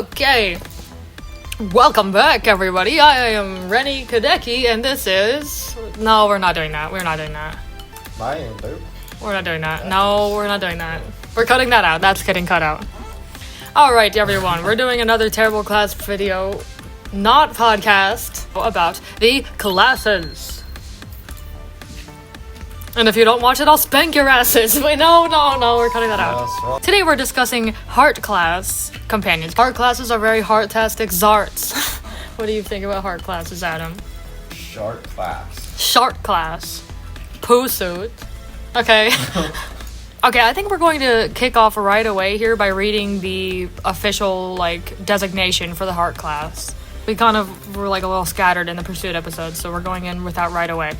Okay, welcome back everybody. I am Rennie Kadeki and this is... No, we're not doing that. We're not doing that. I am, dude. We're not doing that. No, we're not doing that. We're cutting that out. That's getting cut out. Alright everyone, we're doing another terrible class video, not podcast, about the classes. And if you don't watch it, I'll spank your asses. Wait, no, we're cutting that out. Today we're discussing heart class companions. Heart classes are very heart-tastic zarts. What do you think about heart classes, Adam? Shark class. Shark class. Poo suit. Okay. Okay, I think we're going to kick off right away here by reading the official, designation for the heart class. We kind of were, a little scattered in the Pursuit episode, so we're going in with that right away.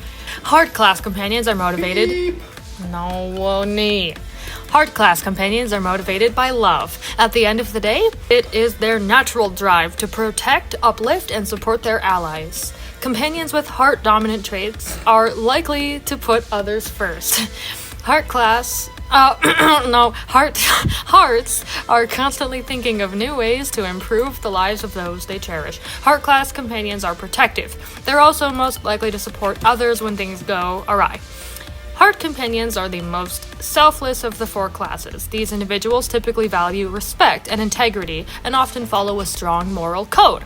Heart class companions are motivated... Beep. No, nee. Heart class companions are motivated by love. At the end of the day, it is their natural drive to protect, uplift, and support their allies. Companions with heart-dominant traits are likely to put others first. Heart class... Hearts are constantly thinking of new ways to improve the lives of those they cherish. Heart class companions are protective. They're also most likely to support others when things go awry. Heart companions are the most selfless of the four classes. These individuals typically value respect and integrity and often follow a strong moral code.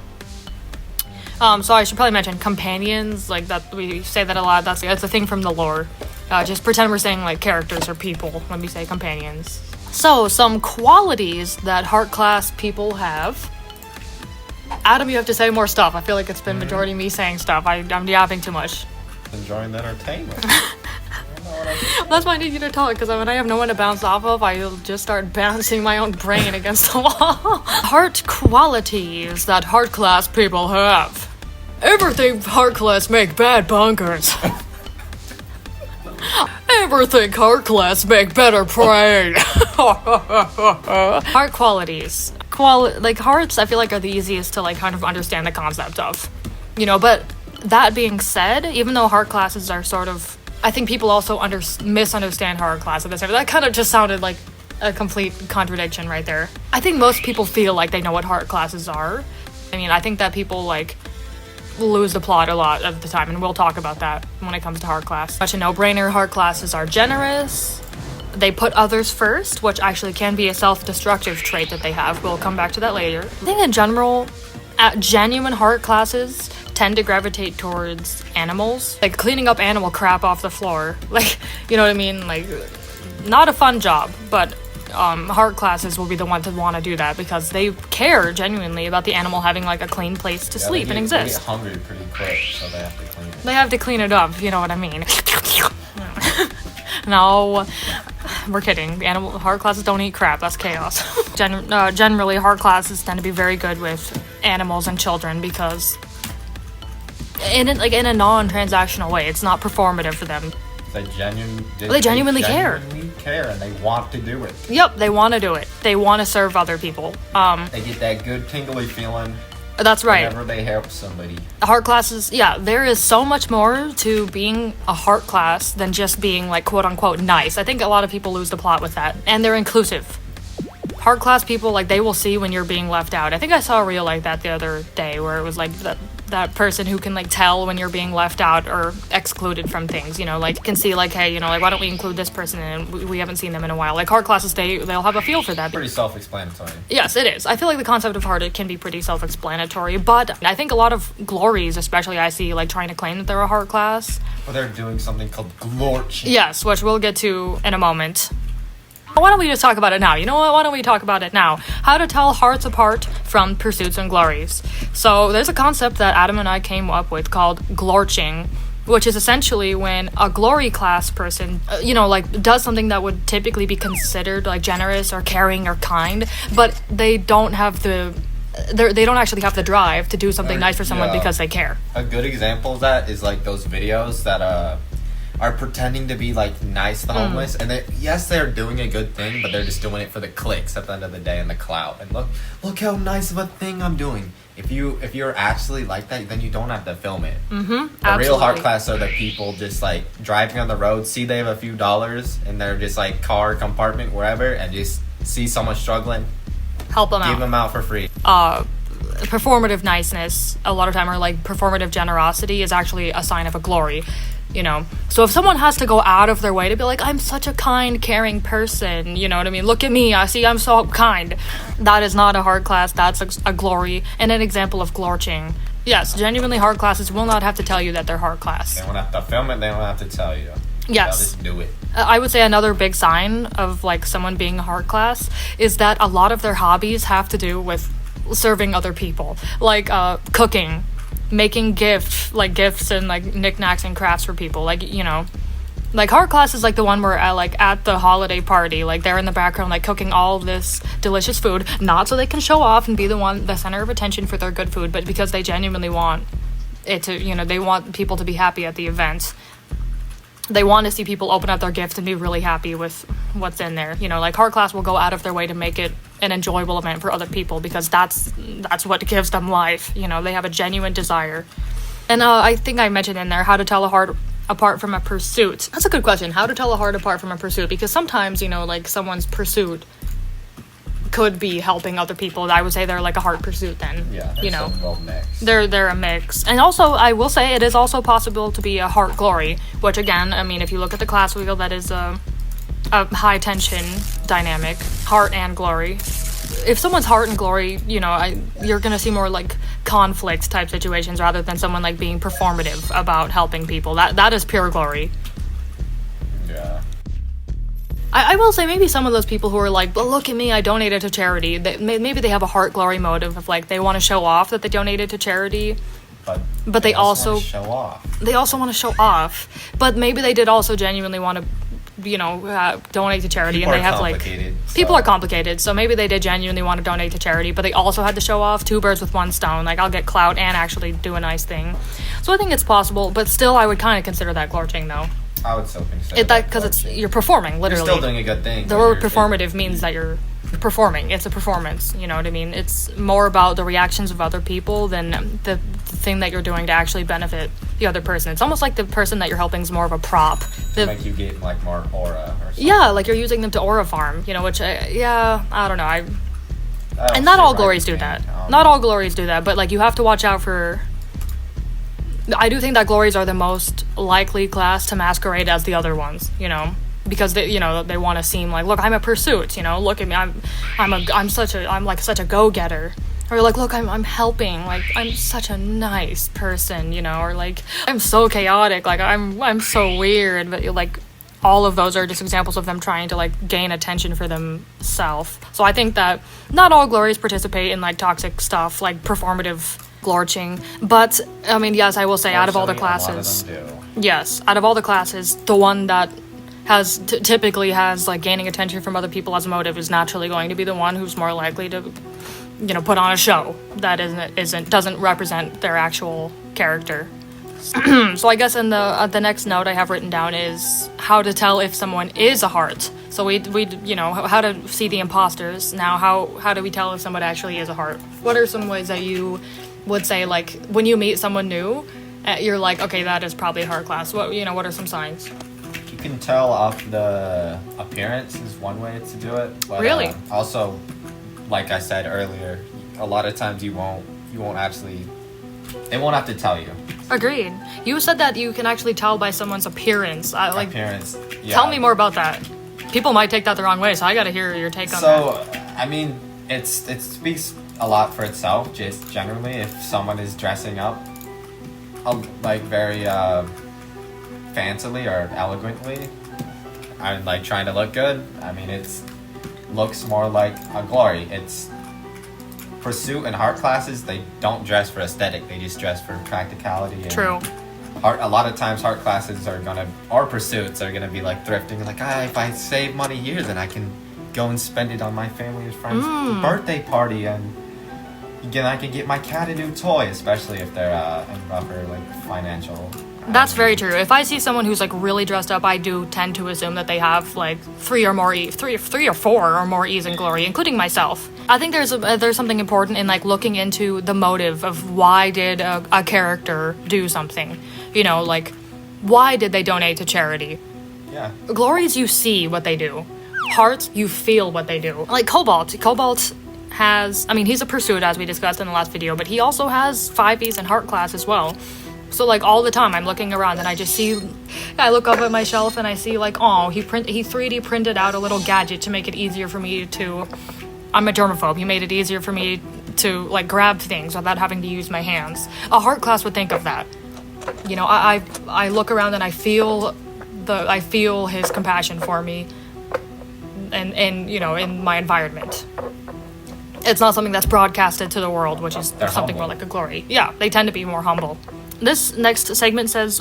So I should probably mention companions, that we say that a lot. That's a thing from the lore. Just pretend we're saying characters or people when we say companions. So some qualities that heart class people have. Adam, you have to say more stuff. I feel like it's been majority me saying stuff. I'm yapping too much. Enjoying the entertainment. That's why I need you to talk, because when I have no one to bounce off of, I'll just start bouncing my own brain against the wall. Heart qualities that heart class people have. Everything heart class make bad bunkers. Everything heart class make better prey. Heart qualities. Hearts, I feel are the easiest to kind of understand the concept of. But that being said, even though heart classes are sort of... I think people also misunderstand heart class at the same time. That kind of just sounded like a complete contradiction right there. I think most people feel like they know what heart classes are. I think that people lose the plot a lot of the time, and we'll talk about that when it comes to heart class. Much a no-brainer, heart classes are generous. They put others first, which actually can be a self-destructive trait that they have. We'll come back to that later. I think in general, genuine heart classes tend to gravitate towards animals. Cleaning up animal crap off the floor. You know what I mean? Not a fun job, but heart classes will be the ones that want to do that because they care genuinely about the animal having a clean place to sleep and exist. They get hungry pretty quick, so they have to clean it. They have to clean it up, you know what I mean. No, we're kidding. The heart classes don't eat crap. That's chaos. Generally, heart classes tend to be very good with animals and children because in a non-transactional way, it's not performative for them. They genuinely care and they want to do it. Yep, they want to do it. They want to serve other people. They get that good tingly feeling. That's right. Whenever they help somebody. Heart classes, yeah, there is so much more to being a heart class than just being quote unquote nice. I think a lot of people lose the plot with that. And they're inclusive. Heart class people, they will see when you're being left out. I think I saw a reel like that the other day where it was that person who can tell when you're being left out or excluded from things, can see hey, why don't we include this person in? We haven't seen them in a while. Heart classes, they'll have a feel for that. Pretty self-explanatory. Yes, it is. I feel the concept of heart, it can be pretty self-explanatory, but I think a lot of glories, especially I see trying to claim that they're a heart class. Well, they're doing something called glorching. Yes, which we'll get to in a moment. Why don't we just talk about it now? You know what? Why don't we talk about it now? How to tell hearts apart from pursuits and glories. So there's a concept that Adam and I came up with called glorching, which is essentially when a glory class person, does something that would typically be considered generous or caring or kind, but they don't have they don't actually have the drive to do something nice for someone because they care. A good example of that is those videos that are pretending to be nice to the homeless, and they're doing a good thing, but they're just doing it for the clicks at the end of the day and the clout. And look how nice of a thing I'm doing. If you're actually like that, then you don't have to film it. The real heart class are the people just driving on the road, see they have a few dollars in their just car compartment wherever, and just see someone struggling. help them Give out. them out for free. Performative niceness a lot of time, or like performative generosity, is actually a sign of a glory, you know. So if someone has to go out of their way to be like, I'm such a kind, caring person, you know what I mean, look at me, I see I'm so kind, that is not a hard class, that's a glory and an example of glorching. Yes, genuinely hard classes will not have to tell you that they're hard class. They won't have to film it, they don't have to tell you. Yes. They'll just do it. I would say another big sign of like someone being a hard class is that a lot of their hobbies have to do with serving other people, like cooking, making gifts and like knickknacks and crafts for people, like, you know, like hard class is like the one where like at the holiday party, like they're in the background like cooking all this delicious food, not so they can show off and be the center of attention for their good food, but because they genuinely want it to, you know, they want people to be happy at the event. They want to see people open up their gift and be really happy with what's in there. You know, like hard class will go out of their way to make it an enjoyable event for other people because that's what gives them life. You know, they have a genuine desire. And I think I mentioned in there how to tell a hard apart from a pursuit. That's a good question. How to tell a hard apart from a pursuit? Because sometimes, you know, like someone's pursuit could be helping other people. I would say they're like a hard pursuit then. Yeah, you know, a mix. They're a mix. And also, I will say it is also possible to be a heart glory, which again, I mean, if you look at the class wheel, that is a high tension dynamic, heart and glory. If someone's heart and glory, you know, you're gonna see more like conflict type situations rather than someone like being performative about helping people. That is pure glory. Yeah. I will say maybe some of those people who are like, well, look at me, I donated to charity. Maybe they have a heart glory motive of like they want to show off that they donated to charity, but they also want to show off. They also want to show off, but maybe they did also genuinely want to, you know, donate to charity. People and they are have like people are complicated, so maybe they did genuinely want to donate to charity, but they also had to show off. Two birds with one stone. Like I'll get clout and actually do a nice thing. So I think it's possible, but still, I would kind of consider that glorching though. I would still consider that because you're performing literally. You're still doing a good thing. The word performative means that you're performing. It's a performance. You know what I mean? It's more about the reactions of other people than the thing that you're doing to actually benefit the other person. It's almost like the person that you're helping is more of a prop. Like you get like more aura or something. Yeah, like you're using them to aura farm. You know, which I don't know. And not all glories do that. Not all glories do that, but like you have to watch out for. I do think that glories are the most likely class to masquerade as the other ones, you know, because they, you know, they want to seem like, look, I'm a pursuit, you know, look at me, I'm such a go-getter, or like, look, I'm helping, like I'm such a nice person, you know, or like I'm so chaotic, like I'm so weird, but like all of those are just examples of them trying to like gain attention for themselves. So I think that not all glories participate in like toxic stuff, like performative glorching, but I mean, yes, I will say out of all the classes, yes, out of all the classes, the one that has typically has like gaining attention from other people as a motive is naturally going to be the one who's more likely to, you know, put on a show that doesn't represent their actual character. So I guess in the next note I have written down is how to tell if someone is a heart. So we you know, how to see the imposters. Now how do we tell if someone actually is a heart? What are some ways that you would say, like, when you meet someone new, you're like, okay, that is probably a hard class? What are some signs? You can tell off the appearance is one way to do it. But, really? Also, like I said earlier, a lot of times you won't actually. They won't have to tell you. Agreed. You said that you can actually tell by someone's appearance. Appearance. Yeah. Tell me more about that. People might take that the wrong way, so I got to hear your take on that. So, I mean, it speaks a lot for itself, just generally, if someone is dressing up like very fancily or elegantly and like trying to look good. I mean, it's looks more like a glory. It's pursuit and heart classes, they don't dress for aesthetic, they just dress for practicality. And true. A lot of times heart classes or pursuits are gonna be like thrifting, like if I save money here, then I can go and spend it on my family and friends' birthday party, and again, I can get my cat a new toy, especially if they're in rougher like financial. That's very true. If I see someone who's like really dressed up, I do tend to assume that they have like three or four or more E's in glory, including myself. I think there's something important in like looking into the motive of why did a character do something. You know, like why did they donate to charity? Yeah. Glories, you see what they do. Hearts, you feel what they do. Like Cobalt has, I mean, he's a pursuit as we discussed in the last video, but he also has 5Es in heart class as well. So like all the time I'm looking around and I just see, I look up at my shelf and I see like, oh, he 3D printed out a little gadget to make it easier for me to, I'm a germaphobe, he made it easier for me to like grab things without having to use my hands. A heart class would think of that. You know, I look around and I feel his compassion for me and you know, in my environment. It's not something that's broadcasted to the world, which is They're something humble. more like a glory. Yeah, they tend to be more humble. This next segment says,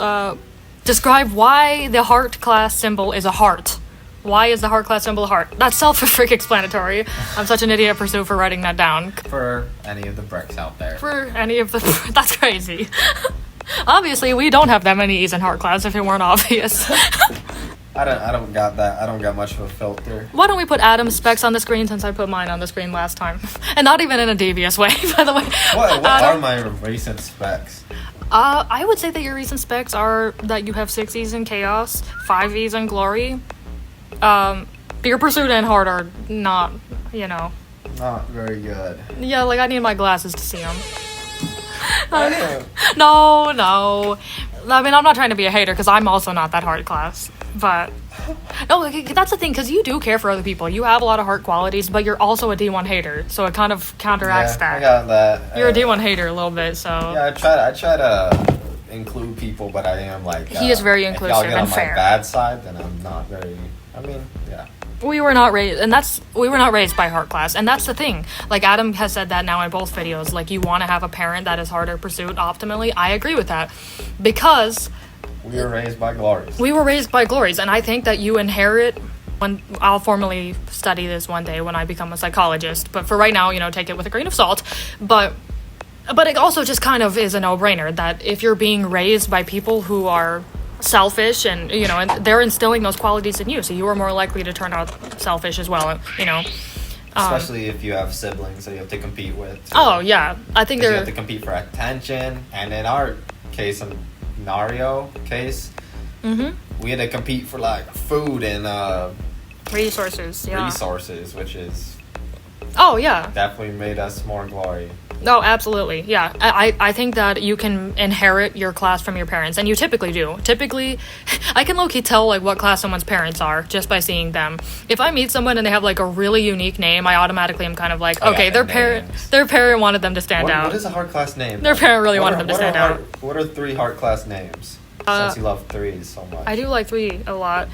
describe why the heart class symbol is a heart. Why is the heart class symbol a heart? That's self-explanatory. I'm such an idiot at Pursuit for writing that down. For any of the bricks out there. For any of the... That's crazy. Obviously, we don't have that many E's in heart class if it weren't obvious. I don't got that. I don't got much of a filter. Why don't we put Adam's specs on the screen since I put mine on the screen last time? And not even in a devious way, by the way. What are my recent specs? I would say that your recent specs are that you have 6 E's in Chaos, 5 E's in Glory. Your Pursuit and Heart are not, you know. Not very good. Yeah, like I need my glasses to see them. Damn. No. I mean, I'm not trying to be a hater because I'm also not that heart class. But no, like, that's the thing, because you do care for other people. You have a lot of heart qualities, but you're also a D1 hater, so it kind of counteracts that. I got that. You're a D1 hater a little bit, so Yeah, I try to include people, but I am like he is very if y'all inclusive get and on fair. my bad side, then I'm not very. I mean, yeah. we were not raised by heart class, and that's the thing. Like Adam has said that now in both videos. Like you want to have a parent that is harder pursuit optimally. I agree with that because We were raised by glories. we were raised by glories, and I think that you inherit. When I'll formally study this one day when I become a psychologist, but for right now, you know, take it with a grain of salt. But it also just kind of is a no-brainer that if you're being raised by people who are selfish and, you know, and they're instilling those qualities in you, so you are more likely to turn out selfish as well, you know. Especially if you have siblings that you have to compete with. Oh yeah, I think You they're have to compete for attention, and in our case, in Nario case, we had to compete for like food and resources. Yeah. resources, which is Oh yeah. definitely made us more glory. No, absolutely. Yeah. I think that you can inherit your class from your parents, and you typically do. Typically, I can low-key tell, like, what class someone's parents are just by seeing them. If I meet someone and they have, like, a really unique name, I automatically am kind of like, I got okay, their their parent wanted them to stand What, out. what is a hard class name? Their parent really What wanted are- them to what stand are out. What are 3 hard class names? Since you love 3s so much. I do like 3 a lot.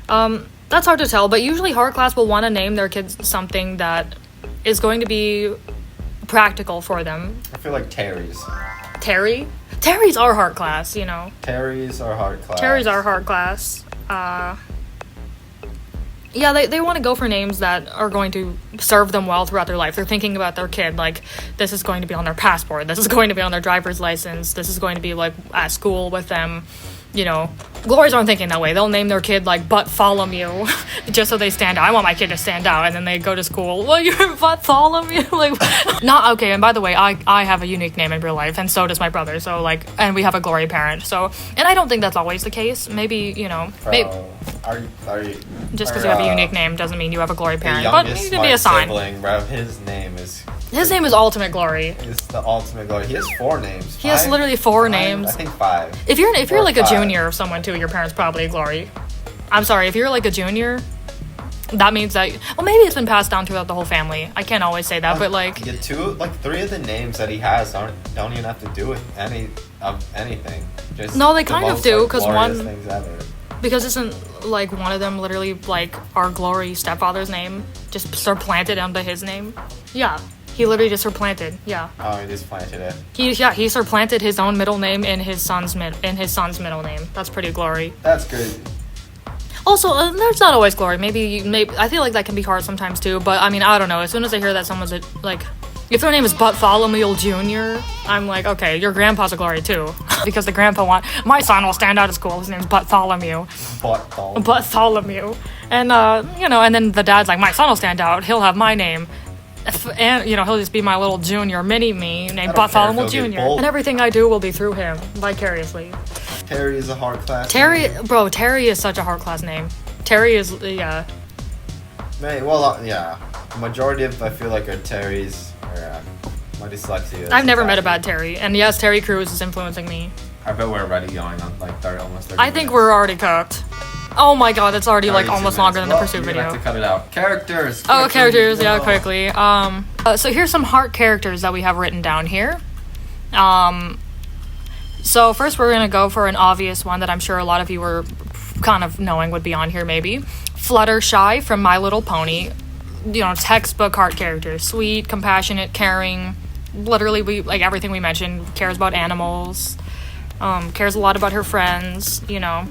That's hard to tell, but usually hard class will want to name their kids something that is going to be practical for them. I feel like Terry's. Terry's are hard class, you know. Terry's are hard class. Terry's are hard class. Yeah, they want to go for names that are going to serve them well throughout their life. They're thinking about their kid, like, this is going to be on their passport, this is going to be on their driver's license, this is going to be, like, at school with them, you know. Glories aren't thinking that way. They'll name their kid, like, Bartholomew, just so they stand out. I want my kid to stand out, and then they go to school, well, you're Bartholomew? Like, not, okay, and by the way, I have a unique name in real life, and so does my brother, so, like, and we have a glory parent, so, and I don't think that's always the case. Maybe, you know, maybe, Are you just because you have a unique name doesn't mean you have a glory the parent, but youngest it can be a Smite sign. sibling, bro, his name is Ultimate Glory. the ultimate glory. He has 4 names. He has 5? literally 4 5? names. I think 5. If you're Or like a 5. junior of someone too, your parents probably a glory. I'm sorry, if you're like a junior, that means that, well, maybe it's been passed down throughout the whole family. I can't always say that, but like, Yeah, 3 of the names that he has don't even have to do with anything. Just No, they the kind of most, do, like, 'cause glorious one- things ever. because isn't like one of them literally like our glory stepfather's name just supplanted onto his name? Yeah, he literally just supplanted. Yeah, Oh, he just planted it. he supplanted his own middle name in his son's middle name. That's pretty glory. That's crazy. Also, there's not always glory. Maybe I feel like that can be hard sometimes too. But I mean, I don't know. As soon as I hear that someone's like, if their name is Bartholomew Jr., I'm like, okay, your grandpa's a glory too, because the grandpa my son will stand out at school. His name's Bartholomew, and you know, and then the dad's like, my son will stand out. He'll have my name. And, you know, he'll just be my little junior mini-me named don't care Bartholomew if he'll Jr. get bold. And everything I do will be through him, vicariously. Terry is a hard class. Terry is such a hard class name. Terry is, yeah. Man, well, yeah. majority of I feel like are Terry's or my dyslexia. I've never met a bad Terry, and yes, Terry Crews is influencing me. I bet we're already going on like almost 30 I think minutes. we're already cooked. Oh my god, it's already like 32 almost minutes. longer than the Well, pursuit you're video. gonna have to cut it out. Characters. Oh, quickly. characters, yeah, No. quickly. So here's some heart characters that we have written down here. So first we're gonna go for an obvious one that I'm sure a lot of you were kind of knowing would be on here maybe. Fluttershy from My Little Pony. You know, textbook heart character. Sweet, compassionate, caring. Literally, we like everything we mentioned. Cares about animals. Cares a lot about her friends, you know.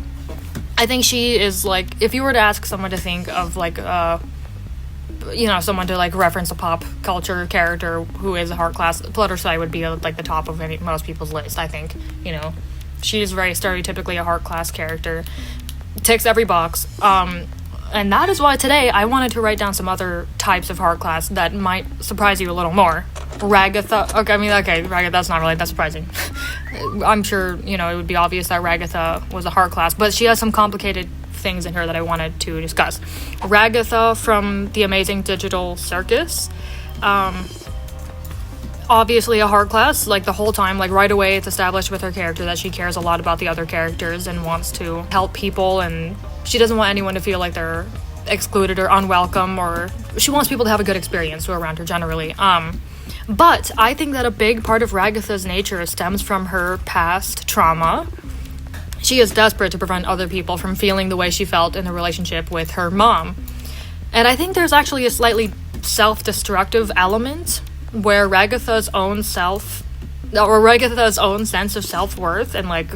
I think she is like, if you were to ask someone to think of like you know, someone to like reference a pop culture character who is a heart class, Fluttershy would be like the top of most people's list, I think. You know, she is very stereotypically a heart class character, ticks every box. And that is why today I wanted to write down some other types of heart class that might surprise you a little more. Ragatha. Okay, Ragatha's not really that surprising. I'm sure, you know, it would be obvious that Ragatha was a heart class, but she has some complicated things in her that I wanted to discuss. Ragatha from The Amazing Digital Circus. Obviously a heart class, like the whole time, like right away it's established with her character that she cares a lot about the other characters and wants to help people, and she doesn't want anyone to feel like they're excluded or unwelcome, or she wants people to have a good experience around her generally. But I think that a big part of Ragatha's nature stems from her past trauma. She is desperate to prevent other people from feeling the way she felt in the relationship with her mom. And I think there's actually a slightly self-destructive element where Ragatha's own sense of self-worth and like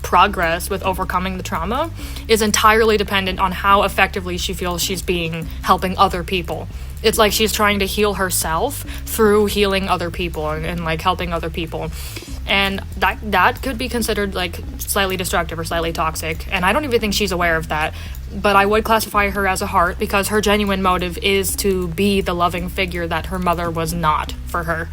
progress with overcoming the trauma is entirely dependent on how effectively she feels she's helping other people. It's like she's trying to heal herself through healing other people and like helping other people. And that could be considered like slightly destructive or slightly toxic, and I don't even think she's aware of that. But I would classify her as a heart because her genuine motive is to be the loving figure that her mother was not for her.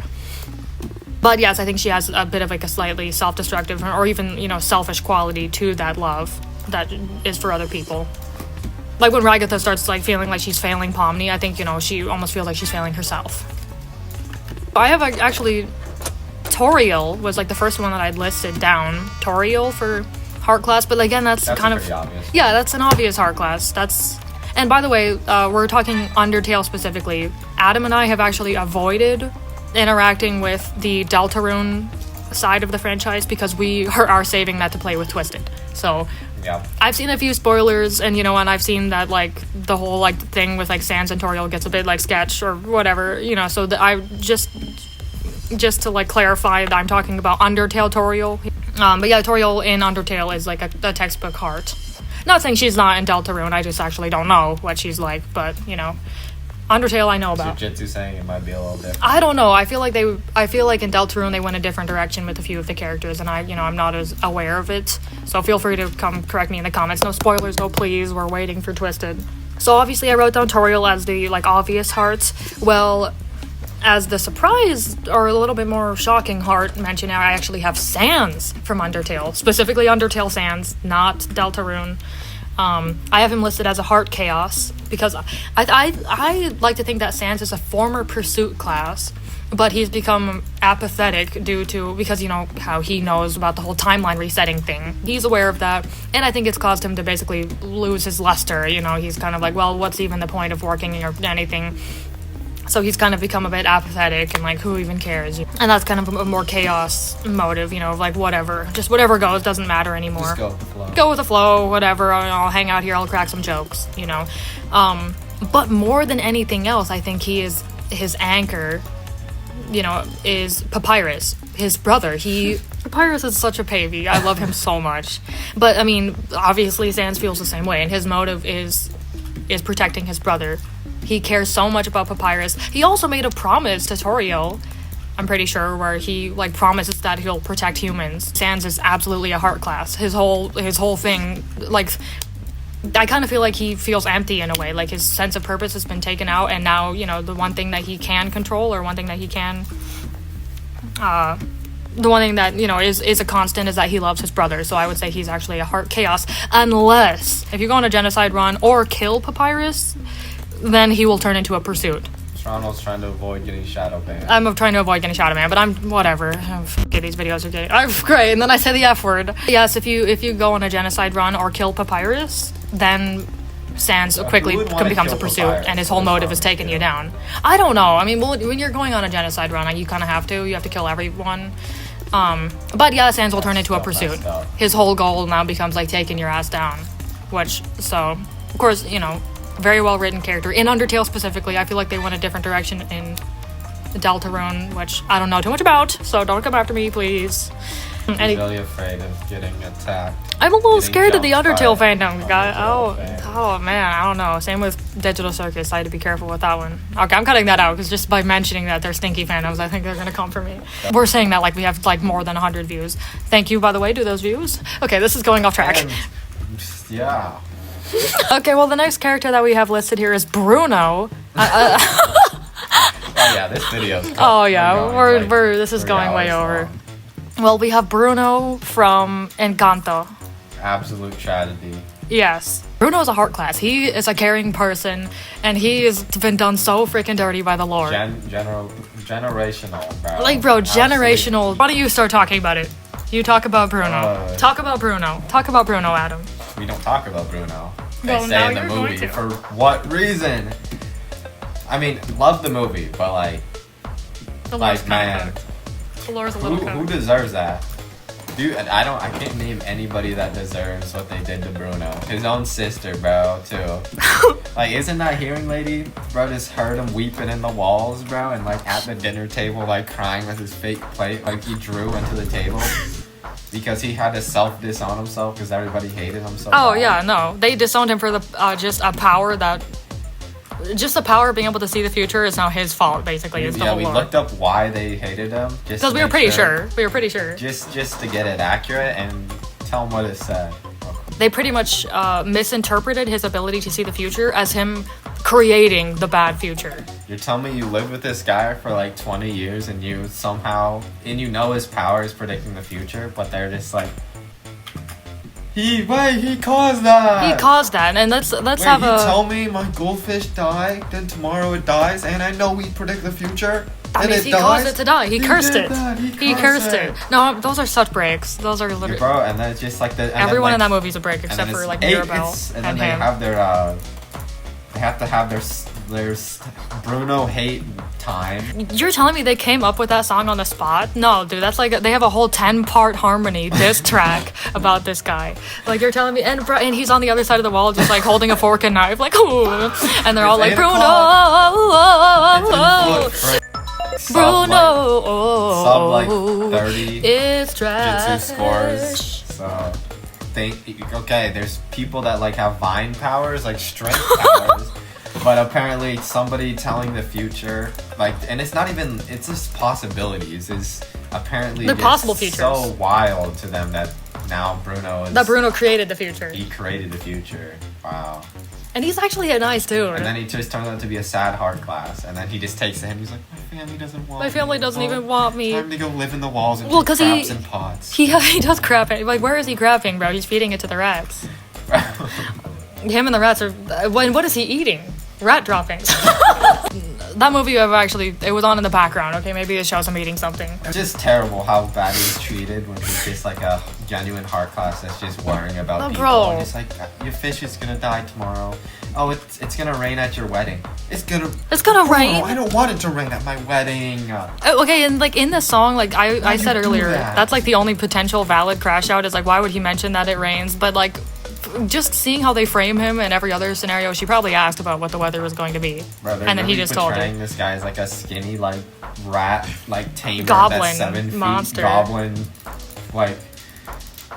But yes, I think she has a bit of like a slightly self-destructive or even, you know, selfish quality to that love that is for other people. Like when Ragatha starts like feeling like she's failing Pomni, I think, you know, she almost feels like she's failing herself. I have actually, Toriel was like the first one that I'd listed down. Toriel for heart class, but again, that's kind of obvious. Yeah, that's an obvious heart class. And by the way, we're talking Undertale specifically. Adam and I have actually avoided interacting with the Deltarune side of the franchise because we are saving that to play with Twisted. So yeah, I've seen a few spoilers, and you know, and I've seen that like the whole like thing with like Sans and Toriel gets a bit like sketch or whatever, you know. So I just to like clarify that I'm talking about Undertale Toriel. But yeah, Toriel in Undertale is like a textbook heart. Not saying she's not in Deltarune, I just actually don't know what she's like, but you know, Undertale I know about. Jujutsu saying it might be a little different. I don't know. I feel like in Deltarune they went a different direction with a few of the characters, and I'm not as aware of it. So feel free to come correct me in the comments. No spoilers, no please. We're waiting for Twisted. So obviously I wrote down Toriel as the like obvious heart. Well, as the surprise or a little bit more shocking heart mentioned, I actually have Sans from Undertale, specifically Undertale Sans, not Deltarune. I have him listed as a heart chaos because I like to think that Sans is a former pursuit class, but he's become apathetic because you know how he knows about the whole timeline resetting thing. He's aware of that, and I think it's caused him to basically lose his luster. You know, he's kind of like, well, what's even the point of working or anything? So he's kind of become a bit apathetic and like, who even cares? And that's kind of a more chaos motive, you know, like whatever. Just whatever goes, doesn't matter anymore. Just go with the flow. Go with the flow, whatever. I'll hang out here, I'll crack some jokes, you know. But more than anything else, I think his anchor, you know, is Papyrus, his brother. Papyrus is such a pavey. I love him so much. But, I mean, obviously Sans feels the same way, and his motive is protecting his brother. He cares so much about Papyrus. He also made a promise to Toriel, I'm pretty sure, where he like promises that he'll protect humans. Sans is absolutely a heart class. His whole thing, like, I kind of feel like he feels empty in a way. Like his sense of purpose has been taken out, and now, you know, the one thing that he can control, or one thing that he can, the one thing that, you know, is a constant is that he loves his brother. So I would say he's actually a heart chaos, unless if you go on a genocide run or kill Papyrus, then he will turn into a pursuit. Toronto's trying to avoid getting shadow banned. I'm trying to avoid getting shadow banned, but I'm whatever. Okay, these videos are getting great, and then I say the F word. Yes, if you go on a genocide run or kill Papyrus, then Sans quickly becomes a pursuit, and his whole motive is taking you down. I don't know. I mean, when you're going on a genocide run, you kind of have to. You have to kill everyone. But yeah, Sans will turn into a pursuit. His whole goal now becomes like taking your ass down, so of course, you know, very well written character in Undertale specifically. I feel like they went a different direction in Deltarune, which I don't know too much about, so don't come after me, please. I'm really afraid of getting attacked. I'm a little scared of the Undertale fandom, guy. Oh man, I don't know. Same with Digital Circus. I had to be careful with that one. Okay, I'm cutting that out because just by mentioning that they're stinky fandoms, I think they're gonna come for me. We're saying that like we have like more than 100 views. Thank you, by the way, to those views. Okay, this is going off track. Yeah. Okay, well the next character that we have listed here is Bruno. Oh yeah, this video's. Oh yeah, this is going way over. Well, we have Bruno from Encanto. Absolute tragedy. Yes. Bruno is a heart class. He is a caring person, and he has been done so freaking dirty by the Lord. Generational, bro. Like, bro, generational. Why don't you start talking about it? You talk about Bruno. Talk about Bruno. Talk about Bruno, Adam. We don't talk about Bruno. They Well, say now in the you're movie. going to. For what reason? I mean, love the movie, but like The lore's man, kind of cooked. The lore's a little who cooked. deserves that? Dude, I can't name anybody that deserves what they did to Bruno. His own sister, bro, too. Like, isn't that hearing lady, bro, just heard him weeping in the walls, bro, and like at the dinner table, like crying with his fake plate, like he drew into the table because he had to self-disown himself because everybody hated him so Oh bad. yeah, no, they disowned him for the just a power that, just the power of being able to see the future is now his fault. Basically, is the whole we lore. looked up why they hated him just Because to we were make pretty sure. We were pretty sure. just to get it accurate and tell him what it said. They pretty much misinterpreted his ability to see the future as him creating the bad future. You're telling me you lived with this guy for like 20 years and you somehow, and you know his power is predicting the future, but they're just like, he caused that! He caused that, and let's have a... tell me my goldfish died, then tomorrow it dies, and I know we predict the future, I and mean, it he dies? caused it to die. He cursed did it. that. He cursed it. No, those are such breaks. Those are Yeah, literally... bro, and then it's just like the... and Everyone then, in that like, movie's a break, and except then for, it's like, eight- Mirabelle and then and they him. have their, they have to have their Bruno hate time. You're telling me they came up with that song on the spot? No, dude, that's like... They have a whole 10-part harmony, diss track, about this guy. Like, you're telling me... And he's on the other side of the wall, just, like, holding a fork and knife, like, ooh. And they're all like, It's 8 Bruno! Bruno! Sub like 30 It's trash. Jitsu scores. So okay, there's people that like have vine powers, like strength powers. But apparently somebody telling the future, like, and it's not even, it's just possibilities, is apparently They're just possible futures. so wild to them that now Bruno is... That Bruno created the future. He created the future. Wow. And he's actually a nice dude. And then he just turns out to be a sad hard class, and then he just takes it and he's like, my family doesn't want My family me. doesn't Oh, even want me. Time to go live in the walls and Well, do 'cause craps he- and pots. He does crap. Like, where is he crapping, bro? He's feeding it to the rats. Him and the rats are... What is he eating? Rat droppings. That movie it was on in the background, okay? Maybe it shows him eating something. It's just terrible how bad he's treated when he's just like a genuine heart class that's just worrying about people. bro. And it's like, your fish is gonna die tomorrow. Oh, it's gonna rain at your wedding. It's gonna rain. I don't want it to rain at my wedding. Okay, and like in the song, like I said you do earlier, that? that's like the only potential valid crash out is like, why would he mention that it rains? But like, just seeing how they frame him in every other scenario, she probably asked about what the weather was going to be, Bro, they're and then he really just told portraying her. this guy as like a skinny, like rat, like tamer Goblin that's 7 feet, monster. goblin, like.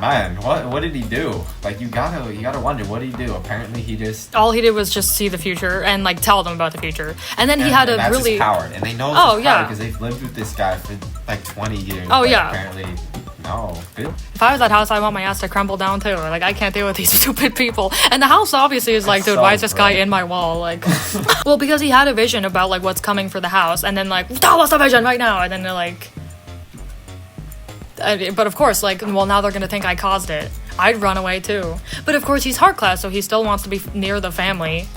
Man, what did he do? Like, you gotta wonder, what did he do? Apparently he just... All he did was just see the future and like tell them about the future, and then he had and a that's really... his power, and they know it's Oh, his yeah. power because they've lived with this guy for like 20 years. Oh, but yeah. Apparently, no. Good. If I was that house, I want my ass to crumble down too. Like, I can't deal with these stupid people. And the house obviously is like, It's dude, so why is this guy great. in my wall? Like, well, because he had a vision about like what's coming for the house, and then like, tell us the vision right now, and then they're like, but of course, like, well, now they're gonna think I caused it. I'd run away too. But of course, he's heart class, so he still wants to be near the family.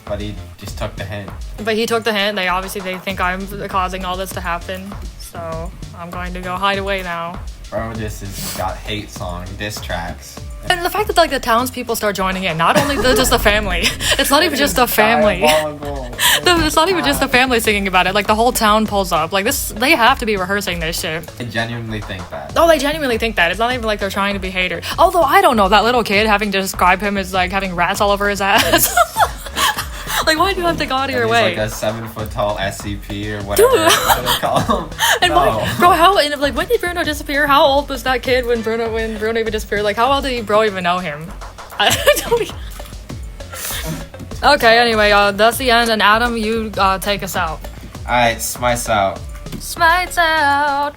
But he just took the hint. But he took the hint. They think I'm causing all this to happen. So I'm going to go hide away now. Bro, this has got hate song, diss tracks. And the fact that like the townspeople start joining in, not only just the family. It's not even just the family. It's not even just the family singing about it. Like the whole town pulls up. Like this, they have to be rehearsing this shit. I genuinely think that. Oh, they genuinely think that. It's not even like they're trying to be haters. Although I don't know, that little kid having to describe him as like having rats all over his ass. Like, why do you have to go out of your way? He's like a 7 foot tall SCP or whatever. What do they call him? And why, bro? When did Bruno disappear? How old was that kid when Bruno even disappeared? Like, how well did bro even know him? I don't. Okay. Anyway, that's the end. And Adam, you take us out. Alright, Smite's out. Smite's out.